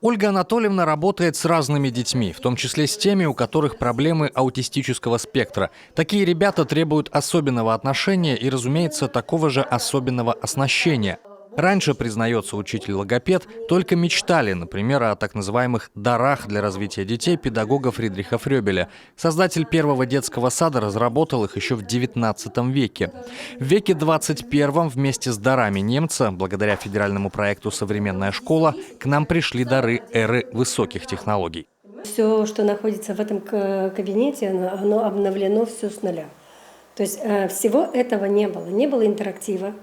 Ольга Анатольевна работает с разными детьми, в том числе с теми, у которых проблемы аутистического спектра. Такие ребята требуют особенного отношения и, разумеется, такого же особенного оснащения. Раньше, признается учитель-логопед, только мечтали, например, о так называемых «дарах для развития детей» педагога Фридриха Фрёбеля. Создатель первого детского сада разработал их еще в XIX веке. В веке 21 вместе с дарами немца, благодаря федеральному проекту «Современная школа», к нам пришли дары эры высоких технологий. Все, что находится в этом кабинете, оно обновлено все с нуля. То есть всего этого не было. Не было интерактива,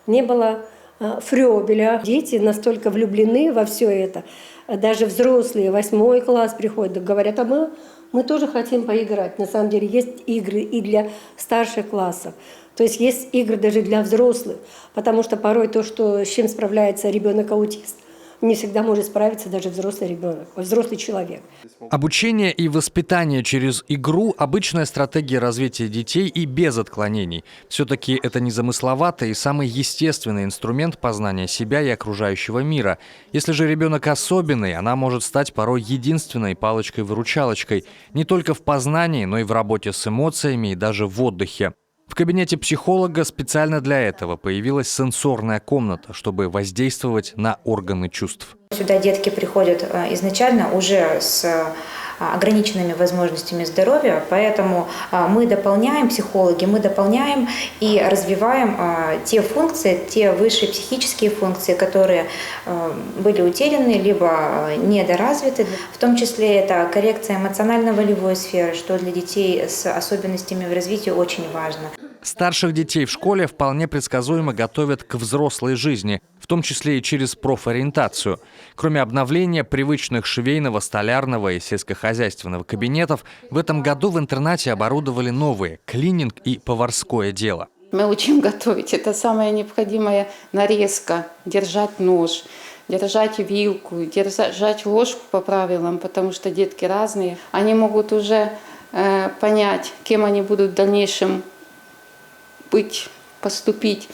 не было Фрёбеля. Дети настолько влюблены во все это. Даже взрослые, 8 класс приходят, говорят, а мы тоже хотим поиграть. На самом деле есть игры и для старших классов. То есть есть игры даже для взрослых. Потому что порой то, с чем справляется ребенок-аутист, не всегда может справиться даже взрослый ребенок, взрослый человек. Обучение и воспитание через игру – обычная стратегия развития детей и без отклонений. Все-таки это незамысловатый и самый естественный инструмент познания себя и окружающего мира. Если же ребенок особенный, она может стать порой единственной палочкой-выручалочкой не только в познании, но и в работе с эмоциями и даже в отдыхе. В кабинете психолога специально для этого появилась сенсорная комната, чтобы воздействовать на органы чувств. Сюда детки приходят изначально уже с ограниченными возможностями здоровья, поэтому мы дополняем, психологи, мы дополняем и развиваем те функции, те высшие психические функции, которые были утеряны, либо недоразвиты. В том числе это коррекция эмоционально-волевой сферы, что для детей с особенностями в развитии очень важно. Старших детей в школе вполне предсказуемо готовят к взрослой жизни, в том числе и через профориентацию. Кроме обновления привычных швейного, столярного и сельскохозяйственного кабинетов, в этом году в интернате оборудовали новые – клининг и поварское дело. Мы учим готовить. Это самая необходимая нарезка, держать нож, держать вилку, держать ложку по правилам, потому что детки разные. Они могут уже понять, кем они будут в дальнейшем поступить,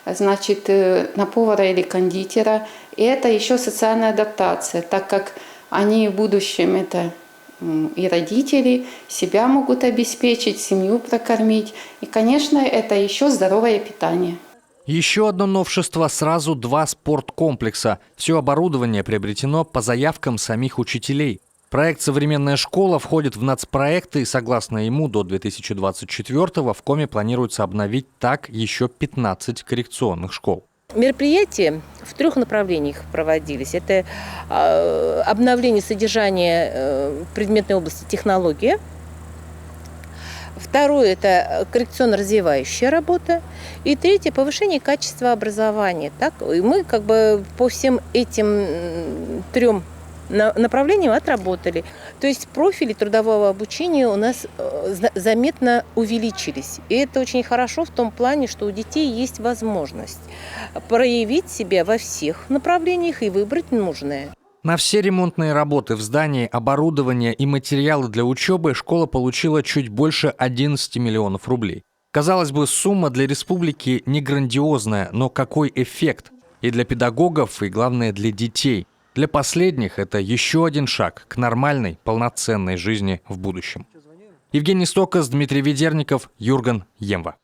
значит, на повара или кондитера. И это еще социальная адаптация, так как они в будущем это и родители, себя могут обеспечить, семью прокормить. И, конечно, это еще здоровое питание. Еще одно новшество – сразу 2 спорткомплекса. Все оборудование приобретено по заявкам самих учителей. Проект «Современная школа» входит в нацпроекты, и, согласно ему, до 2024-го в Коме планируется обновить так еще 15 коррекционных школ. Мероприятия в 3 направлениях проводились. Это обновление содержания в предметной области технология. Второе – это коррекционно-развивающая работа. И третье – повышение качества образования. Так, и мы по всем этим 3 направлением отработали. То есть профили трудового обучения у нас заметно увеличились. И это очень хорошо в том плане, что у детей есть возможность проявить себя во всех направлениях и выбрать нужное. На все ремонтные работы в здании, оборудование и материалы для учебы школа получила чуть больше 11 миллионов рублей. Казалось бы, сумма для республики не грандиозная, но какой эффект? И для педагогов, и главное для детей. Для последних это еще один шаг к нормальной, полноценной жизни в будущем. Евгений Стокас, Дмитрий Ведерников, Юрген Емва.